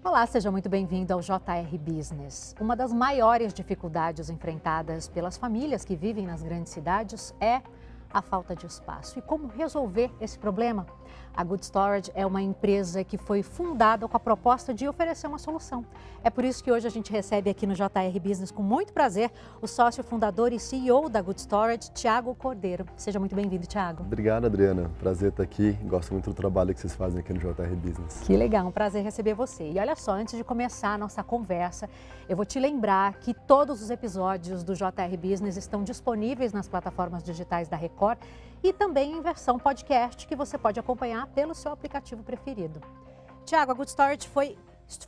Olá, seja muito bem-vindo ao JR Business. Uma das maiores dificuldades enfrentadas pelas famílias que vivem nas grandes cidades é a falta de espaço. E como resolver esse problema? A Good Storage é uma empresa que foi fundada com a proposta de oferecer uma solução. É por isso que hoje a gente recebe aqui no JR Business, com muito prazer, o sócio fundador e CEO da Good Storage, Thiago Cordeiro. Seja muito bem-vindo, Thiago. Obrigado, Adriana. Prazer estar aqui. Gosto muito do trabalho que vocês fazem aqui no JR Business. Que legal, um prazer receber você. E olha só, antes de começar a nossa conversa, eu vou te lembrar que todos os episódios do JR Business estão disponíveis nas plataformas digitais da Record e também em versão podcast, que você pode acompanhar pelo seu aplicativo preferido. Thiago, a Good Storage foi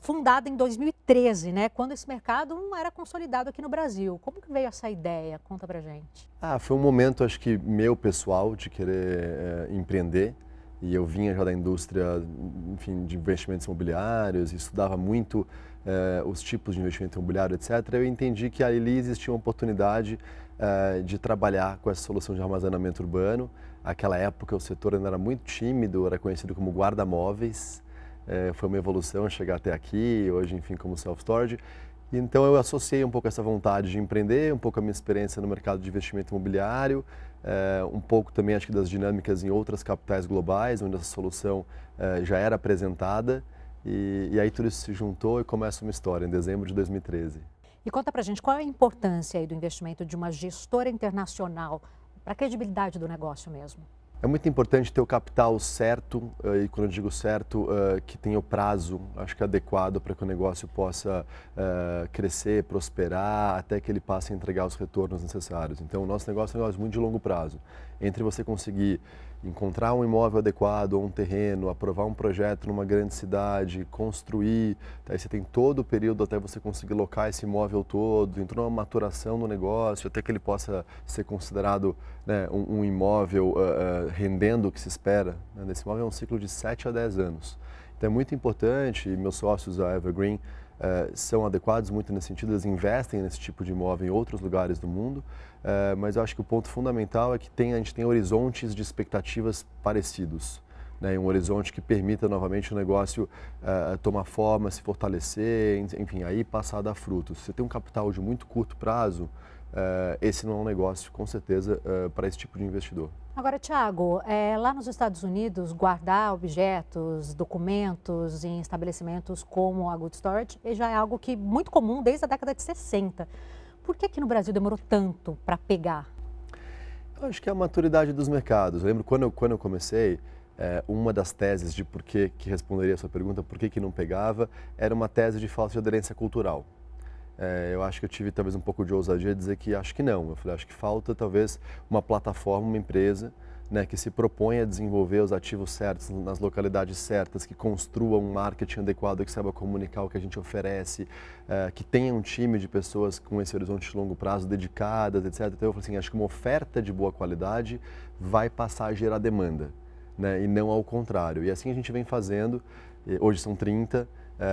fundada em 2013, né? Quando esse mercado não era consolidado aqui no Brasil. Como que veio essa ideia? Conta pra gente. Foi um momento, acho que meu pessoal, de querer empreender. E eu vinha já da indústria, enfim, de investimentos imobiliários, estudava muito os tipos de investimento imobiliário, etc. Eu entendi que ali existia uma oportunidade de trabalhar com essa solução de armazenamento urbano. Naquela época o setor ainda era muito tímido, era conhecido como guarda-móveis. Foi uma evolução chegar até aqui, hoje, enfim, como self-storage. Então eu associei um pouco essa vontade de empreender, um pouco a minha experiência no mercado de investimento imobiliário, um pouco também acho que das dinâmicas em outras capitais globais, onde essa solução já era apresentada. E aí tudo isso se juntou e começa uma história em dezembro de 2013. E conta pra gente qual é a importância aí do investimento de uma gestora internacional para a credibilidade do negócio mesmo. É muito importante ter o capital certo, e quando eu digo certo, que tenha o prazo, acho que adequado para que o negócio possa crescer, prosperar, até que ele passe a entregar os retornos necessários. Então, o nosso negócio é um negócio muito de longo prazo. Entre você conseguir encontrar um imóvel adequado ou um terreno, aprovar um projeto numa grande cidade, construir, aí você tem todo o período até você conseguir locar esse imóvel todo, entrou uma maturação no negócio, até que ele possa ser considerado, né, um imóvel rendendo o que se espera. Né? Esse imóvel é um ciclo de 7 a 10 anos. Então é muito importante, e meus sócios da Evergreen são adequados muito nesse sentido, eles investem nesse tipo de imóvel em outros lugares do mundo, mas eu acho que o ponto fundamental é que a gente tem horizontes de expectativas parecidos, né? Um horizonte que permita novamente o negócio tomar forma, se fortalecer, enfim, aí passar a dar frutos. Se você tem um capital de muito curto prazo, esse não é um negócio, com certeza, para esse tipo de investidor. Agora, Thiago, lá nos Estados Unidos, guardar objetos, documentos em estabelecimentos como a Good Storage já é algo que muito comum desde a década de 60. Por que aqui no Brasil demorou tanto para pegar? Eu acho que é a maturidade dos mercados. Eu lembro quando eu comecei, uma das teses de por que responderia a sua pergunta, por que não pegava, era uma tese de falta de aderência cultural. Eu acho que eu tive talvez um pouco de ousadia de dizer que acho que não. Eu falei, acho que falta talvez uma plataforma, uma empresa, né, que se propõe a desenvolver os ativos certos, nas localidades certas, que construa um marketing adequado, que saiba comunicar o que a gente oferece, que tenha um time de pessoas com esse horizonte de longo prazo dedicadas, etc. Então eu falei assim, acho que uma oferta de boa qualidade vai passar a gerar demanda, né, e não ao contrário. E assim a gente vem fazendo, hoje são 30,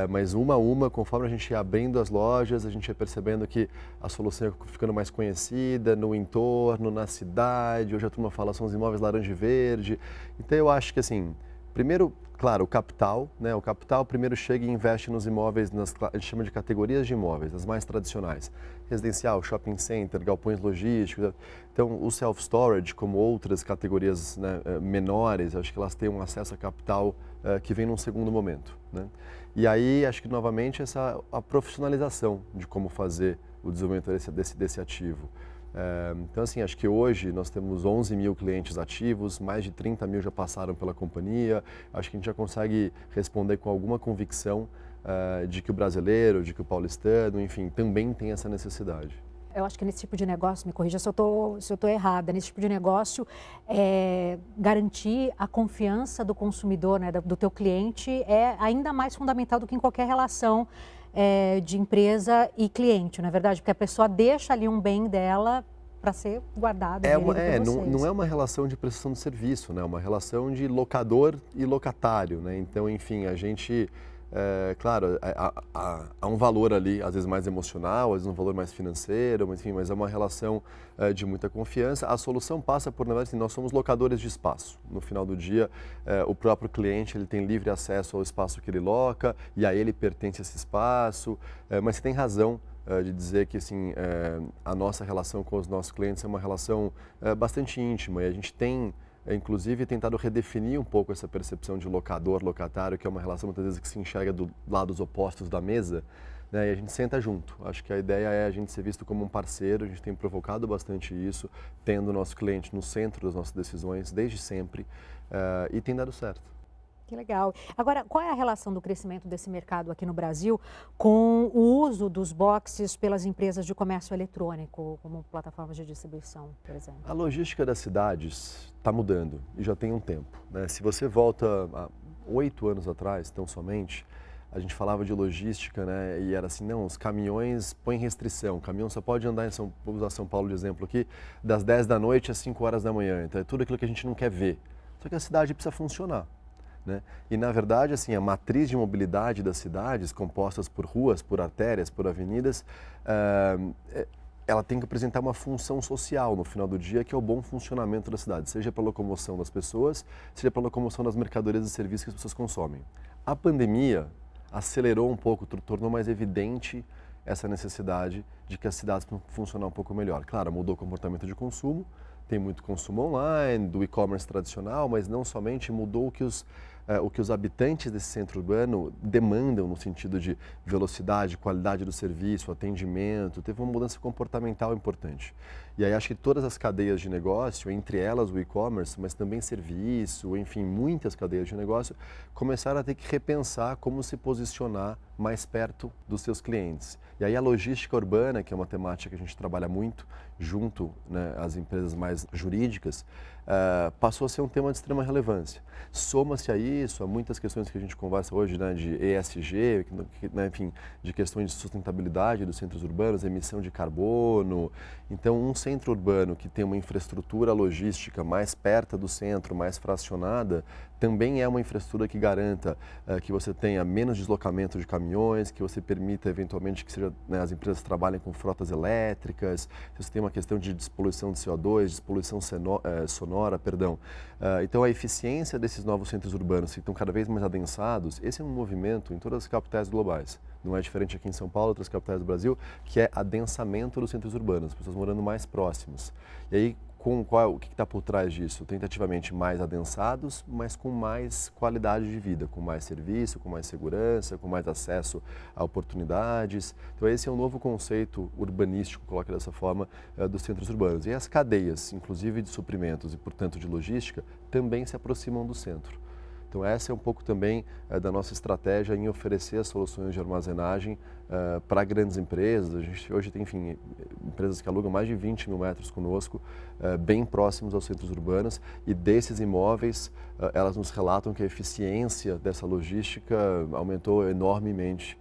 mas uma a uma, conforme a gente ia abrindo as lojas, a gente ia percebendo que a solução ia ficando mais conhecida no entorno, na cidade. Hoje a turma fala, são os imóveis laranja e verde. Então eu acho que assim, primeiro, claro, o capital, né? O capital primeiro chega e investe nos imóveis, a gente chama de categorias de imóveis, as mais tradicionais. Residencial, shopping center, galpões logísticos. Então o self-storage, como outras categorias, né, menores, acho que elas têm um acesso a capital que vem num segundo momento, né? E aí, acho que novamente a profissionalização de como fazer o desenvolvimento desse ativo. Então, assim, acho que hoje nós temos 11 mil clientes ativos, mais de 30 mil já passaram pela companhia. Acho que a gente já consegue responder com alguma convicção de que o brasileiro, de que o paulistano, enfim, também tem essa necessidade. Eu acho que nesse tipo de negócio, me corrija se eu tô errada, nesse tipo de negócio, garantir a confiança do consumidor, né, do teu cliente, é ainda mais fundamental do que em qualquer relação de empresa e cliente, não é verdade? Porque a pessoa deixa ali um bem dela para ser guardado. Não é uma relação de prestação de serviço, né? É uma relação de locador e locatário, né? Então, enfim, a gente Claro, há um valor ali, às vezes mais emocional, às vezes um valor mais financeiro, mas, enfim, mas é uma relação de muita confiança. A solução passa por, na verdade, assim, nós somos locadores de espaço. No final do dia, o próprio cliente ele tem livre acesso ao espaço que ele loca e a ele pertence esse espaço, mas você tem razão de dizer que assim, a nossa relação com os nossos clientes é uma relação bastante íntima e a gente tem inclusive tentado redefinir um pouco essa percepção de locador, locatário, que é uma relação muitas vezes que se enxerga do lados opostos da mesa, né, e a gente senta junto. Acho que a ideia é a gente ser visto como um parceiro, a gente tem provocado bastante isso, tendo o nosso cliente no centro das nossas decisões desde sempre, e tem dado certo. Que legal. Agora, qual é a relação do crescimento desse mercado aqui no Brasil com o uso dos boxes pelas empresas de comércio eletrônico, como plataformas de distribuição, por exemplo? A logística das cidades está mudando e já tem um tempo, né? Se você volta a 8 anos atrás, tão somente, a gente falava de logística, né? E era assim, não, os caminhões põem restrição, o caminhão só pode andar vou usar São Paulo de exemplo aqui, das 10 da noite às 5 horas da manhã. Então é tudo aquilo que a gente não quer ver. Só que a cidade precisa funcionar. Né? E, na verdade, assim, a matriz de mobilidade das cidades, compostas por ruas, por artérias, por avenidas, ela tem que apresentar uma função social no final do dia, que é o bom funcionamento da cidade, seja para a locomoção das pessoas, seja para a locomoção das mercadorias e serviços que as pessoas consomem. A pandemia acelerou um pouco, tornou mais evidente essa necessidade de que as cidades funcionem um pouco melhor. Claro, mudou o comportamento de consumo, tem muito consumo online, do e-commerce tradicional, mas não somente mudou o que os habitantes desse centro urbano demandam no sentido de velocidade, qualidade do serviço, atendimento, teve uma mudança comportamental importante. E aí acho que todas as cadeias de negócio, entre elas o e-commerce, mas também serviço, enfim, muitas cadeias de negócio, começaram a ter que repensar como se posicionar mais perto dos seus clientes. E aí a logística urbana, que é uma temática que a gente trabalha muito junto, né, às empresas mais jurídicas, passou a ser um tema de extrema relevância. Soma-se a isso, a muitas questões que a gente conversa hoje, né, de ESG, né, enfim, de questões de sustentabilidade dos centros urbanos, emissão de carbono. Então, um centro urbano que tem uma infraestrutura logística mais perto do centro, mais fracionada, também é uma infraestrutura que garanta que você tenha menos deslocamento de caminhões, que você permita eventualmente que seja, né, as empresas trabalhem com frotas elétricas, você tem uma questão de despoluição de CO2, despoluição sonora, perdão. Então a eficiência desses novos centros urbanos que estão cada vez mais adensados, esse é um movimento em todas as capitais globais. Não é diferente aqui em São Paulo, outras capitais do Brasil, que é adensamento dos centros urbanos, as pessoas morando mais próximas. E aí, o que está por trás disso? Tentativamente mais adensados, mas com mais qualidade de vida, com mais serviço, com mais segurança, com mais acesso a oportunidades. Então esse é um novo conceito urbanístico, coloca dessa forma, dos centros urbanos. E as cadeias, inclusive de suprimentos e, portanto, de logística, também se aproximam do centro. Então essa é um pouco também da nossa estratégia em oferecer as soluções de armazenagem para grandes empresas. A gente hoje tem, enfim, empresas que alugam mais de 20 mil metros conosco, bem próximos aos centros urbanos, e desses imóveis elas nos relatam que a eficiência dessa logística aumentou enormemente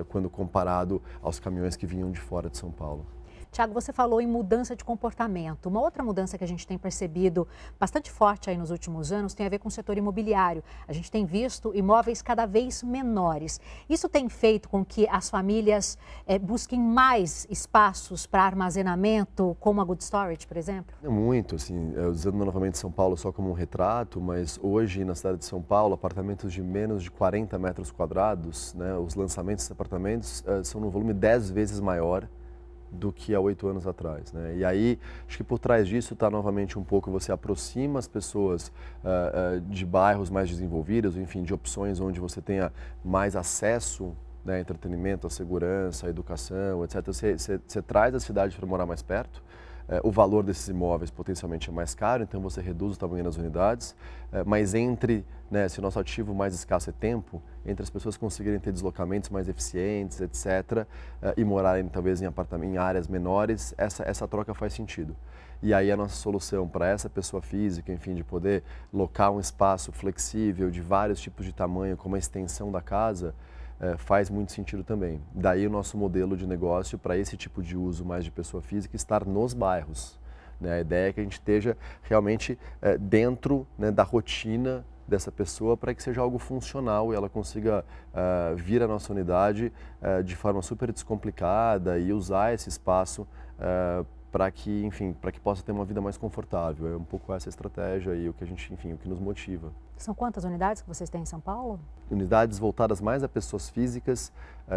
quando comparado aos caminhões que vinham de fora de São Paulo. Tiago, você falou em mudança de comportamento. Uma outra mudança que a gente tem percebido bastante forte aí nos últimos anos tem a ver com o setor imobiliário. A gente tem visto imóveis cada vez menores. Isso tem feito com que as famílias busquem mais espaços para armazenamento, como a Good Storage, por exemplo? Muito, assim, usando novamente São Paulo só como um retrato, mas hoje na cidade de São Paulo, apartamentos de menos de 40 metros quadrados, né, os lançamentos de apartamentos são no volume 10 vezes maior do que há 8 anos atrás, né? E aí, acho que por trás disso está novamente um pouco, você aproxima as pessoas de bairros mais desenvolvidos, enfim, de opções onde você tenha mais acesso, né, a entretenimento, a segurança, a educação, etc. Você traz a cidade para morar mais perto. O valor desses imóveis potencialmente é mais caro, então você reduz o tamanho das unidades, mas né, se o nosso ativo mais escasso é tempo, entre as pessoas conseguirem ter deslocamentos mais eficientes, etc., e morarem talvez em áreas menores, essa troca faz sentido. E aí a nossa solução para essa pessoa física, enfim, de poder locar um espaço flexível de vários tipos de tamanho, como a extensão da casa, faz muito sentido também. Daí o nosso modelo de negócio para esse tipo de uso mais de pessoa física estar nos bairros. Né? A ideia é que a gente esteja realmente dentro, né, da rotina dessa pessoa para que seja algo funcional e ela consiga vir à nossa unidade de forma super descomplicada e usar esse espaço para que, enfim, para que possa ter uma vida mais confortável. É um pouco essa estratégia e o que a gente, enfim, o que nos motiva. São quantas unidades que vocês têm em São Paulo? Unidades voltadas mais a pessoas físicas,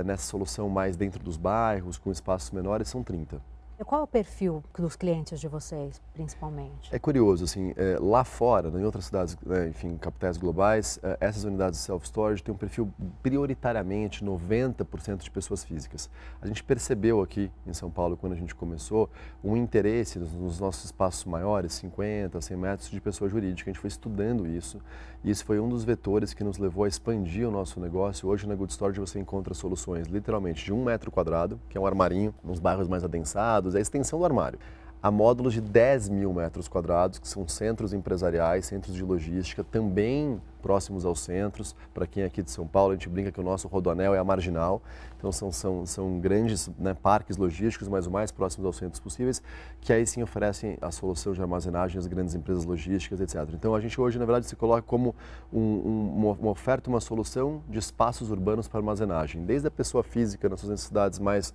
nessa solução mais dentro dos bairros, com espaços menores, são 30. E qual é o perfil dos clientes de vocês, principalmente? É curioso, assim, lá fora, em outras cidades, enfim, capitais globais, essas unidades de self-storage têm um perfil prioritariamente 90% de pessoas físicas. A gente percebeu aqui em São Paulo, quando a gente começou, um interesse nos nossos espaços maiores, 50, 100 metros, de pessoa jurídica. A gente foi estudando isso e isso foi um dos vetores que nos levou a expandir o nosso negócio. Hoje na Good Storage você encontra soluções literalmente de 1 metro quadrado, que é um armarinho, nos bairros mais adensados, é a extensão do armário, a módulos de 10 mil metros quadrados, que são centros empresariais, centros de logística, também próximos aos centros. Para quem é aqui de São Paulo, a gente brinca que o nosso rodoanel é a Marginal, então são grandes, né, parques logísticos, mas o mais próximos aos centros possíveis, que aí sim oferecem a solução de armazenagem às grandes empresas logísticas, etc. Então a gente hoje, na verdade, se coloca como uma oferta, uma solução de espaços urbanos para armazenagem, desde a pessoa física nas suas necessidades mais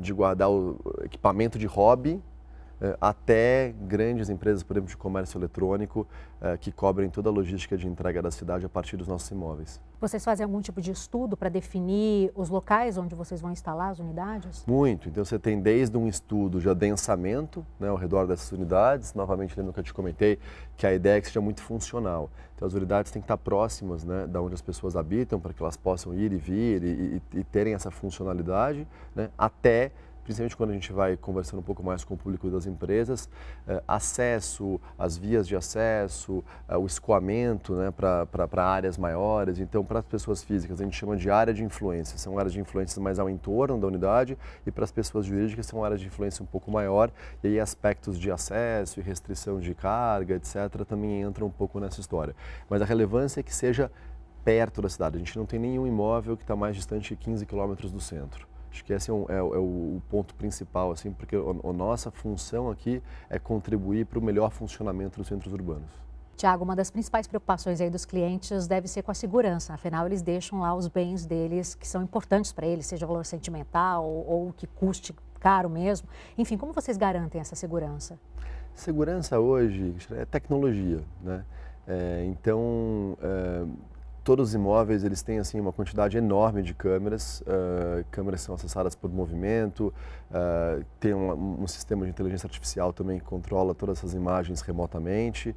de guardar o equipamento de hobby, até grandes empresas, por exemplo, de comércio eletrônico, que cobrem toda a logística de entrega da cidade a partir dos nossos imóveis. Vocês fazem algum tipo de estudo para definir os locais onde vocês vão instalar as unidades? Muito. Então você tem desde um estudo de adensamento, né, ao redor dessas unidades. Novamente, lembra que eu te comentei que a ideia é que seja muito funcional. Então as unidades têm que estar próximas, né, da onde as pessoas habitam, para que elas possam ir e vir e terem essa funcionalidade, né, até, principalmente quando a gente vai conversando um pouco mais com o público das empresas, acesso, as vias de acesso, o escoamento, né, para áreas maiores. Então, para as pessoas físicas, a gente chama de área de influência. São áreas de influência mais ao entorno da unidade, e para as pessoas jurídicas são áreas de influência um pouco maior. E aí aspectos de acesso e restrição de carga, etc., também entram um pouco nessa história. Mas a relevância é que seja perto da cidade. A gente não tem nenhum imóvel que está mais distante de 15 quilômetros do centro. Acho que esse é o ponto principal, assim, porque a nossa função aqui é contribuir para o melhor funcionamento dos centros urbanos. Tiago, uma das principais preocupações aí dos clientes deve ser com a segurança. Afinal, eles deixam lá os bens deles que são importantes para eles, seja valor sentimental ou que custe caro mesmo. Enfim, como vocês garantem essa segurança? Segurança hoje é tecnologia, né? Todos os imóveis eles têm assim uma quantidade enorme de câmeras, câmeras são acessadas por movimento, tem um sistema de inteligência artificial também que controla todas essas imagens remotamente,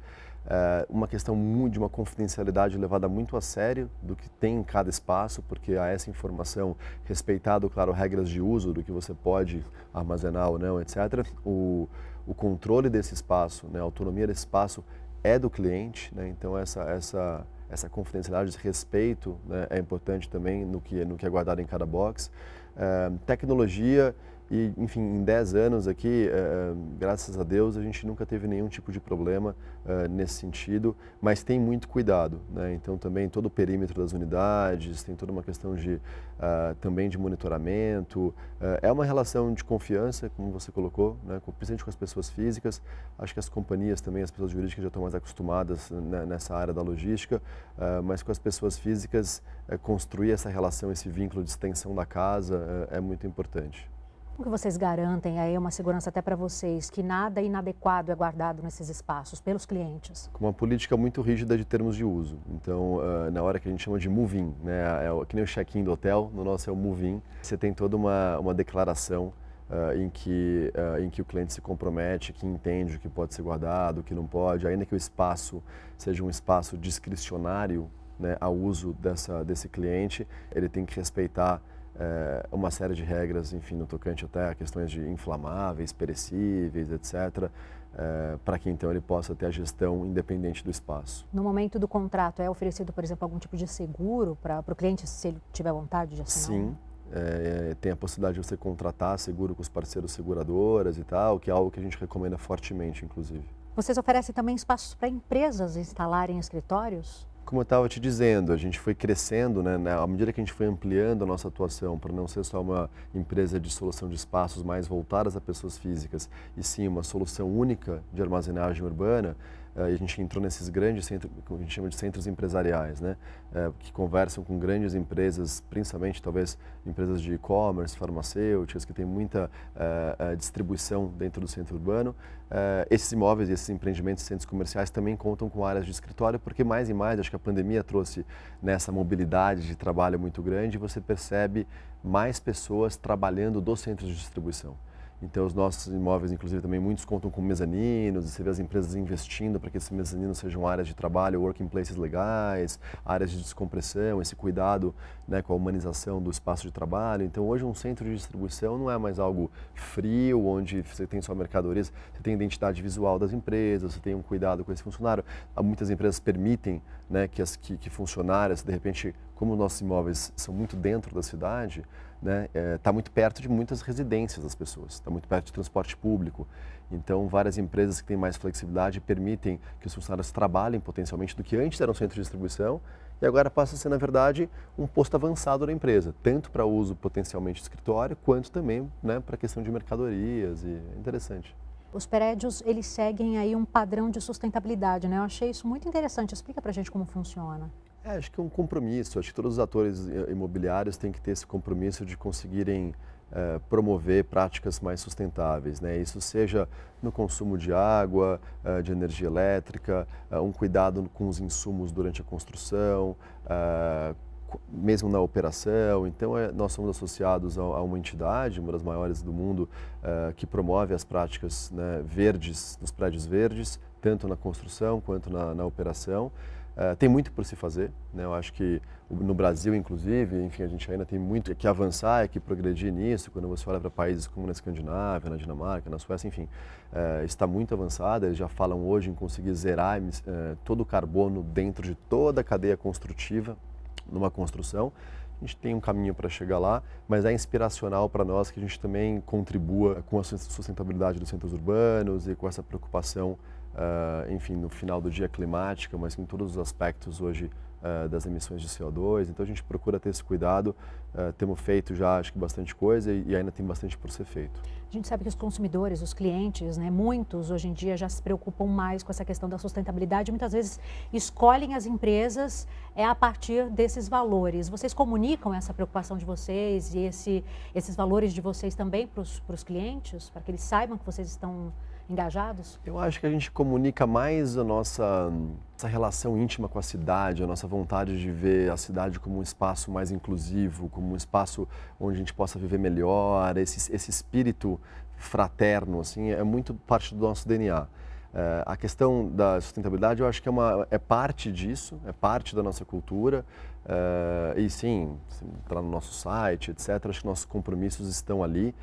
uma questão de uma confidencialidade levada muito a sério do que tem em cada espaço, porque há essa informação, respeitado, claro, regras de uso do que você pode armazenar ou não, etc. O controle desse espaço, né, a autonomia desse espaço é do cliente, né, então essa confidencialidade, esse respeito, né, é importante também no que é guardado em cada box. Tecnologia e, enfim, em 10 anos aqui, graças a Deus, a gente nunca teve nenhum tipo de problema nesse sentido, mas tem muito cuidado, né? Então também todo o perímetro das unidades, tem toda uma questão também de monitoramento. É uma relação de confiança, como você colocou, né, principalmente com as pessoas físicas. Acho que as companhias também, as pessoas jurídicas já estão mais acostumadas, né, nessa área da logística, mas com as pessoas físicas, construir essa relação, esse vínculo de extensão da casa é muito importante. Como que vocês garantem aí uma segurança até para vocês, que nada inadequado é guardado nesses espaços pelos clientes? Com uma política muito rígida de termos de uso. Então, na hora que a gente chama de move-in, né, que nem o check-in do hotel, no nosso é o move-in, você tem toda uma declaração em que o cliente se compromete, que entende o que pode ser guardado, o que não pode, ainda que o espaço seja um espaço discricionário, né, ao uso desse cliente, ele tem que respeitar uma série de regras, enfim, no tocante até a questões de inflamáveis, perecíveis, etc., para que então ele possa ter a gestão independente do espaço. No momento do contrato, é oferecido, por exemplo, algum tipo de seguro para o cliente, se ele tiver vontade de assinar? Sim, tem a possibilidade de você contratar seguro com os parceiros seguradoras e tal, que é algo que a gente recomenda fortemente, inclusive. Vocês oferecem também espaços para empresas instalarem escritórios? Como eu estava te dizendo, a gente foi crescendo, né, à medida que a gente foi ampliando a nossa atuação para não ser só uma empresa de solução de espaços mais voltadas a pessoas físicas, e sim uma solução única de armazenagem urbana, e a gente entrou nesses grandes centros, que a gente chama de centros empresariais, né? Que conversam com grandes empresas, principalmente talvez empresas de e-commerce, farmacêuticas, que têm muita distribuição dentro do centro urbano. Esses imóveis e esses empreendimentos, centros comerciais também contam com áreas de escritório, porque mais e mais, acho que a pandemia trouxe nessa mobilidade de trabalho muito grande, você percebe mais pessoas trabalhando dos centros de distribuição. Então, os nossos imóveis, inclusive, também muitos contam com mezaninos, e você vê as empresas investindo para que esses mezaninos sejam áreas de trabalho, working places legais, áreas de descompressão, esse cuidado, né, com a humanização do espaço de trabalho. Então, hoje, um centro de distribuição não é mais algo frio, onde você tem só mercadorias, você tem a identidade visual das empresas, você tem um cuidado com esse funcionário. Muitas empresas permitem, né, que funcionários, de repente, como nossos imóveis são muito dentro da cidade, né, está muito perto de muitas residências das pessoas, está muito perto de transporte público. Então, várias empresas que têm mais flexibilidade permitem que os funcionários trabalhem potencialmente do que antes era um centro de distribuição e agora passa a ser, na verdade, um posto avançado da empresa, tanto para uso potencialmente de escritório, quanto também, né, para a questão de mercadorias. E é interessante. Os prédios, eles seguem aí um padrão de sustentabilidade, né? Eu achei isso muito interessante. Explica para a gente como funciona. Acho que é um compromisso. Acho que todos os atores imobiliários têm que ter esse compromisso de conseguirem promover práticas mais sustentáveis, né? Isso seja no consumo de água, de energia elétrica, um cuidado com os insumos durante a construção, mesmo na operação. Então, nós somos associados a uma entidade, uma das maiores do mundo, que promove as práticas, né, verdes, dos prédios verdes, tanto na construção quanto na operação. Tem muito por se fazer, né? Eu acho que no Brasil, inclusive, enfim, a gente ainda tem muito que avançar, que progredir nisso. Quando você olha para países como na Escandinávia, na Dinamarca, na Suécia, enfim, está muito avançada. Eles já falam hoje em conseguir zerar todo o carbono dentro de toda a cadeia construtiva numa construção. A gente tem um caminho para chegar lá, mas é inspiracional para nós que a gente também contribua com a sustentabilidade dos centros urbanos e com essa preocupação, enfim, no final do dia climática, mas em todos os aspectos hoje das emissões de CO2. Então a gente procura ter esse cuidado. Temos feito já, acho que, bastante coisa e ainda tem bastante por ser feito. A gente sabe que os consumidores, os clientes, né, muitos hoje em dia já se preocupam mais com essa questão da sustentabilidade. Muitas vezes escolhem as empresas a partir desses valores. Vocês comunicam essa preocupação de vocês e esses valores de vocês também para os clientes, para que eles saibam que vocês estão engajados? Eu acho que a gente comunica mais essa relação íntima com a cidade, a nossa vontade de ver a cidade como um espaço mais inclusivo, como um espaço onde a gente possa viver melhor. Esse espírito fraterno, assim, é muito parte do nosso DNA. A questão da sustentabilidade, eu acho que é parte disso, é parte da nossa cultura. E sim, entrar no nosso site, etc., acho que nossos compromissos estão ali.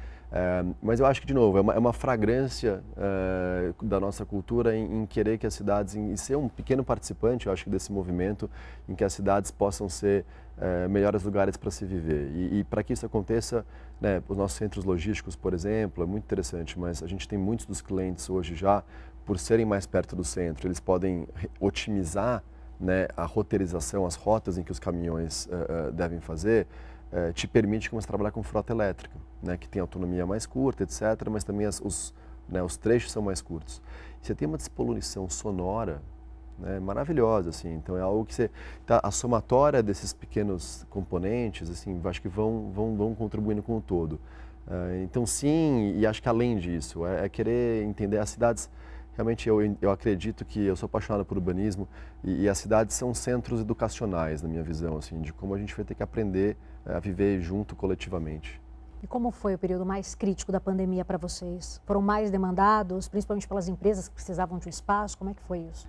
Mas eu acho que, de novo, é uma fragrância da nossa cultura em querer que as cidades, em ser um pequeno participante, eu acho que desse movimento, em que as cidades possam ser melhores lugares para se viver. E para que isso aconteça, né, os nossos centros logísticos, por exemplo, é muito interessante, mas a gente tem muitos dos clientes hoje já, por serem mais perto do centro, eles podem otimizar, né, a roteirização, as rotas em que os caminhões devem fazer, te permite começar a trabalhar com frota elétrica, né, que tem autonomia mais curta, etc., mas também os trechos são mais curtos. Você tem uma despoluição sonora, né, maravilhosa, assim. Então é algo que a somatória desses pequenos componentes, assim, acho que vão contribuindo com o todo. Então sim, e acho que além disso, é querer entender as cidades. Realmente eu acredito que eu sou apaixonado por urbanismo e as cidades são centros educacionais, na minha visão, assim, de como a gente vai ter que aprender a viver junto coletivamente. E como foi o período mais crítico da pandemia para vocês? Foram mais demandados, principalmente pelas empresas que precisavam de um espaço? Como é que foi isso?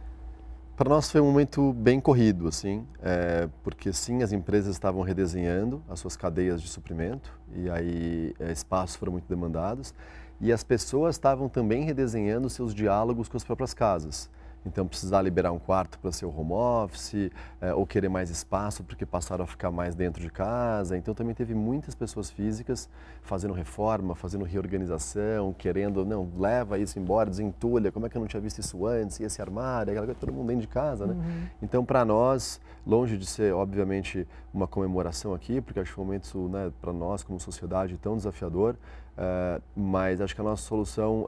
Para nós foi um momento bem corrido, assim, porque sim, as empresas estavam redesenhando as suas cadeias de suprimento e aí espaços foram muito demandados. E as pessoas estavam também redesenhando seus diálogos com as próprias casas. Então, precisar liberar um quarto para ser o home office, ou querer mais espaço porque passaram a ficar mais dentro de casa. Então, também teve muitas pessoas físicas fazendo reforma, fazendo reorganização, querendo, não, leva isso embora, desentulha, como é que eu não tinha visto isso antes, e esse armário, aquela coisa, todo mundo dentro de casa, né? Uhum. Então, para nós, longe de ser, obviamente, uma comemoração aqui, porque acho que foi um momento, né, para nós, como sociedade, tão desafiador, mas acho que a nossa solução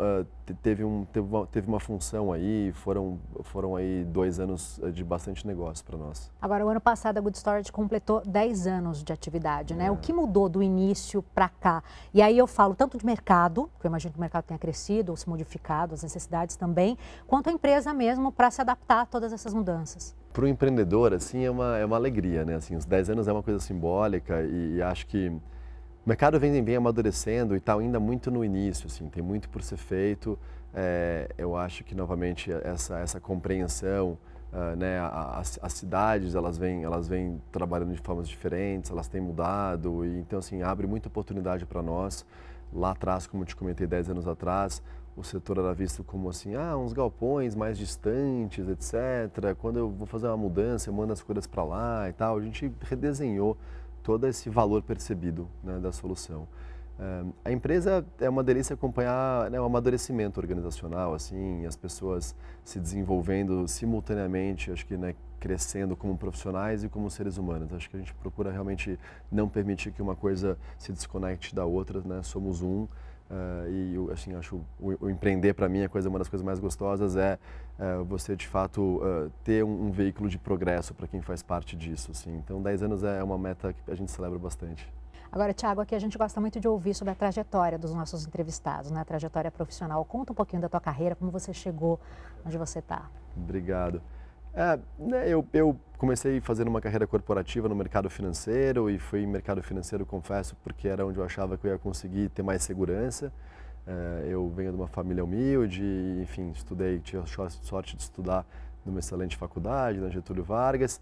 teve uma função aí, foram aí 2 anos de bastante negócio para nós. Agora, o ano passado a Good Storage completou 10 anos de atividade, né? O que mudou do início para cá? E aí eu falo tanto de mercado, que eu imagino que o mercado tenha crescido ou se modificado, as necessidades também, quanto a empresa mesmo para se adaptar a todas essas mudanças. Para o empreendedor, assim, é uma alegria, né? Assim, os 10 anos é uma coisa simbólica e acho que o mercado vem amadurecendo e está ainda muito no início, assim, tem muito por ser feito. Eu acho que, novamente, essa compreensão, né, as cidades, elas vêm trabalhando de formas diferentes, elas têm mudado, e então, assim, abre muita oportunidade para nós. Lá atrás, como eu te comentei, 10 anos atrás, o setor era visto como assim, uns galpões mais distantes, etc. Quando eu vou fazer uma mudança, eu mando as coisas para lá e tal. A gente redesenhou todo esse valor percebido, né, da solução. A empresa é uma delícia acompanhar, né, o amadurecimento organizacional, assim, as pessoas se desenvolvendo simultaneamente, acho que, né, crescendo como profissionais e como seres humanos. Acho que a gente procura realmente não permitir que uma coisa se desconecte da outra, né? Somos um. E assim, acho o empreender para mim uma das coisas mais gostosas você de fato ter um veículo de progresso para quem faz parte disso, assim. Então 10 anos é uma meta que a gente celebra bastante. Agora, Thiago, aqui a gente gosta muito de ouvir sobre a trajetória dos nossos entrevistados, né? A trajetória profissional. Conta um pouquinho da tua carreira, como você chegou onde você está. Obrigado. Né, eu comecei fazendo uma carreira corporativa no mercado financeiro e fui em mercado financeiro, confesso, porque era onde eu achava que eu ia conseguir ter mais segurança. Eu venho de uma família humilde, enfim, tive a sorte de estudar numa excelente faculdade, na Getúlio Vargas.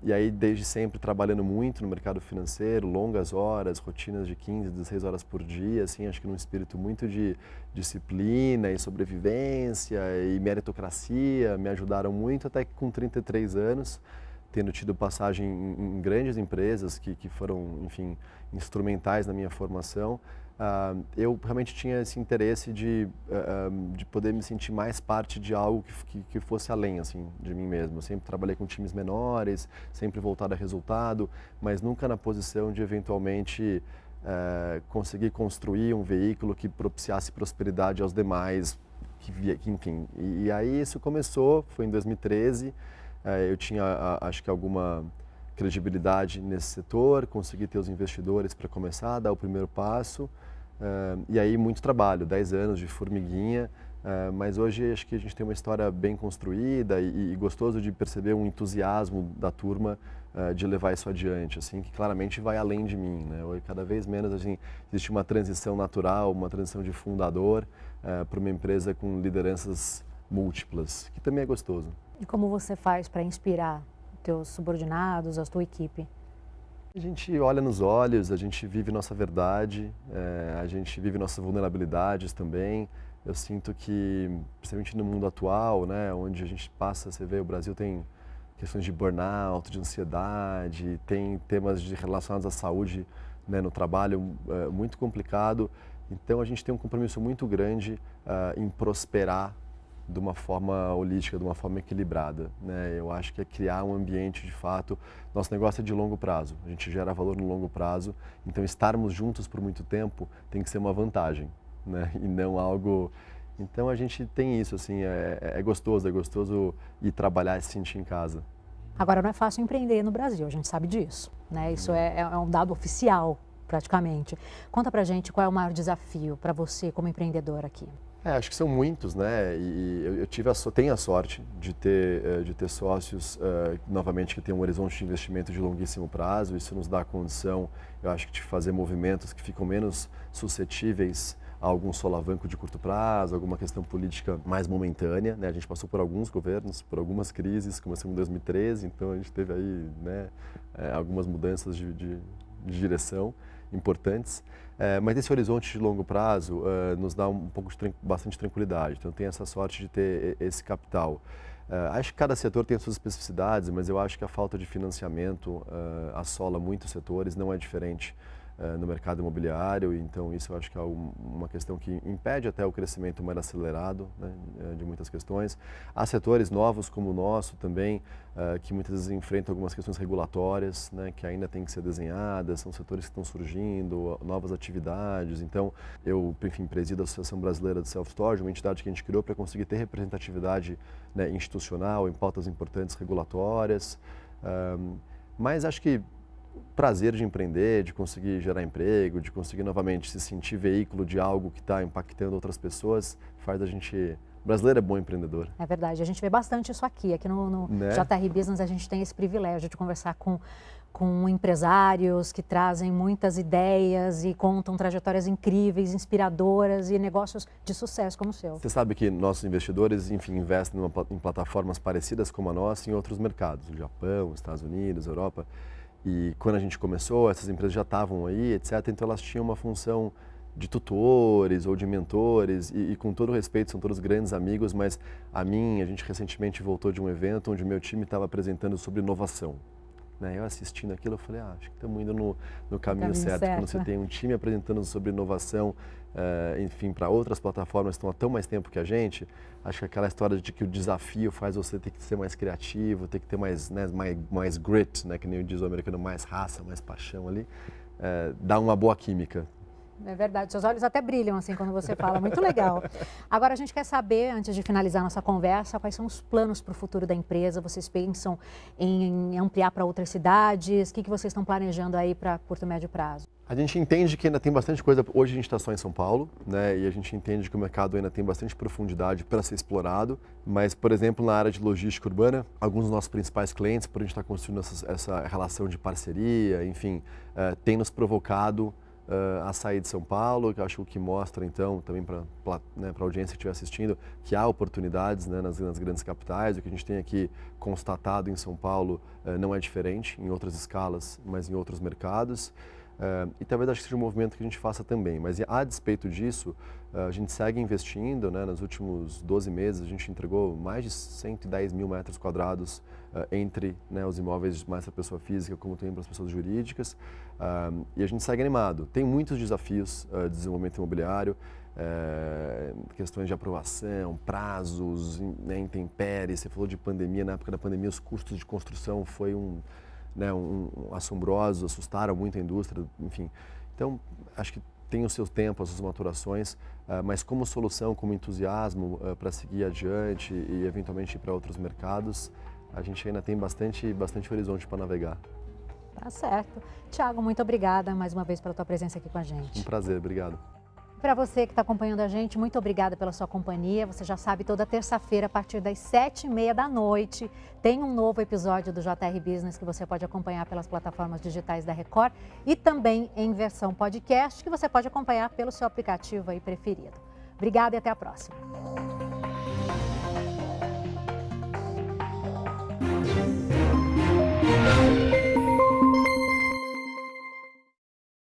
E aí, desde sempre, trabalhando muito no mercado financeiro, longas horas, rotinas de 15, 16 horas por dia, assim, acho que num espírito muito de disciplina e sobrevivência e meritocracia, me ajudaram muito, até que com 33 anos, tendo tido passagem em grandes empresas que foram, enfim, instrumentais na minha formação, eu realmente tinha esse interesse de poder me sentir mais parte de algo que fosse além, assim, de mim mesmo. Eu sempre trabalhei com times menores, sempre voltado a resultado, mas nunca na posição de eventualmente conseguir construir um veículo que propiciasse prosperidade aos demais, enfim. E aí isso começou, foi em 2013, eu tinha, acho que alguma credibilidade nesse setor, consegui ter os investidores para começar a dar o primeiro passo. E aí muito trabalho, 10 anos de formiguinha, mas hoje acho que a gente tem uma história bem construída e gostoso de perceber um entusiasmo da turma de levar isso adiante, assim, que claramente vai além de mim, né? Hoje, cada vez menos, assim, existe uma transição natural, uma transição de fundador para uma empresa com lideranças múltiplas, que também é gostoso. E como você faz para inspirar teus subordinados, a tua equipe? A gente olha nos olhos, a gente vive nossa verdade, a gente vive nossas vulnerabilidades também. Eu sinto que, principalmente no mundo atual, né, onde a gente passa, você vê, o Brasil tem questões de burnout, de ansiedade, tem temas relacionados à saúde, né, no trabalho muito complicado. Então a gente tem um compromisso muito grande em prosperar de uma forma holística, de uma forma equilibrada, né? Eu acho que é criar um ambiente, de fato, nosso negócio é de longo prazo, a gente gera valor no longo prazo, então estarmos juntos por muito tempo tem que ser uma vantagem, né? E não algo... Então a gente tem isso, assim, é gostoso ir trabalhar e se sentir em casa. Agora, não é fácil empreender no Brasil, a gente sabe disso, né? Isso é um dado oficial, praticamente. Conta pra gente qual é o maior desafio para você como empreendedor aqui. Acho que são muitos, né? E eu tenho a sorte de ter sócios, novamente, que têm um horizonte de investimento de longuíssimo prazo. Isso nos dá a condição, eu acho que, de fazer movimentos que ficam menos suscetíveis a algum solavanco de curto prazo, alguma questão política mais momentânea, né? A gente passou por alguns governos, por algumas crises, começamos em 2013, então a gente teve aí, né, algumas mudanças de direção importantes. Mas esse horizonte de longo prazo nos dá um pouco bastante tranquilidade. Então, tem essa sorte de ter esse capital. Acho que cada setor tem as suas especificidades, mas eu acho que a falta de financiamento assola muitos setores, não é diferente no mercado imobiliário, então isso eu acho que é uma questão que impede até o crescimento mais acelerado, né, de muitas questões. Há setores novos como o nosso também, que muitas vezes enfrentam algumas questões regulatórias, né, que ainda têm que ser desenhadas, são setores que estão surgindo, novas atividades. Então, eu, enfim, presido a Associação Brasileira de Self-Storage, uma entidade que a gente criou para conseguir ter representatividade, né, institucional em pautas importantes regulatórias. Mas acho que prazer de empreender, de conseguir gerar emprego, de conseguir novamente se sentir veículo de algo que está impactando outras pessoas, faz a gente... O brasileiro é bom empreendedor. É verdade, a gente vê bastante isso aqui. Aqui no Né? JR Business a gente tem esse privilégio de conversar com empresários que trazem muitas ideias e contam trajetórias incríveis, inspiradoras e negócios de sucesso como o seu. Você sabe que nossos investidores, enfim, investem em plataformas parecidas como a nossa em outros mercados, no Japão, Estados Unidos, Europa. E quando a gente começou, essas empresas já estavam aí, etc. Então elas tinham uma função de tutores ou de mentores e com todo respeito, são todos grandes amigos, mas a gente recentemente voltou de um evento onde o meu time estava apresentando sobre inovação. Né? Eu assistindo aquilo, eu falei, acho que estamos indo no caminho certo. Quando você tem um time apresentando sobre inovação, enfim, para outras plataformas que estão há tão mais tempo que a gente, acho que aquela história de que o desafio faz você ter que ser mais criativo, ter que ter mais, né, mais grit, né, que nem diz o americano, mais raça, mais paixão ali, dá uma boa química. É verdade, seus olhos até brilham assim quando você fala, muito legal. Agora a gente quer saber, antes de finalizar nossa conversa, quais são os planos para o futuro da empresa? Vocês pensam em ampliar para outras cidades? O que vocês estão planejando aí para curto e médio prazo? A gente entende que ainda tem bastante coisa, hoje a gente está só em São Paulo, né, e a gente entende que o mercado ainda tem bastante profundidade para ser explorado, mas, por exemplo, na área de logística urbana, alguns dos nossos principais clientes, por a gente estar construindo essa relação de parceria, enfim, tem nos provocado a sair de São Paulo, que eu acho que mostra, então, também para a audiência que estiver assistindo, que há oportunidades, né, nas grandes capitais. O que a gente tem aqui constatado em São Paulo não é diferente, em outras escalas, mas em outros mercados. E talvez acho que seja um movimento que a gente faça também, mas a despeito disso, a gente segue investindo, né? Nos últimos 12 meses a gente entregou mais de 110 mil metros quadrados entre, né, os imóveis mais para a pessoa física como também para as pessoas jurídicas, e a gente segue animado. Tem muitos desafios de desenvolvimento imobiliário, questões de aprovação, prazos, né, intempéries. Você falou de pandemia, na época da pandemia os custos de construção foi assombrosos, assustaram muito a indústria, enfim. Então, acho que tem o seu tempo, as suas maturações, mas como solução, como entusiasmo para seguir adiante e eventualmente ir para outros mercados, a gente ainda tem bastante horizonte para navegar. Tá certo. Thiago, muito obrigada mais uma vez pela tua presença aqui com a gente. Um prazer, obrigado. Para você que está acompanhando a gente, muito obrigada pela sua companhia. Você já sabe, toda terça-feira, a partir das 7h30 da noite, tem um novo episódio do JR Business que você pode acompanhar pelas plataformas digitais da Record e também em versão podcast, que você pode acompanhar pelo seu aplicativo aí preferido. Obrigada e até a próxima.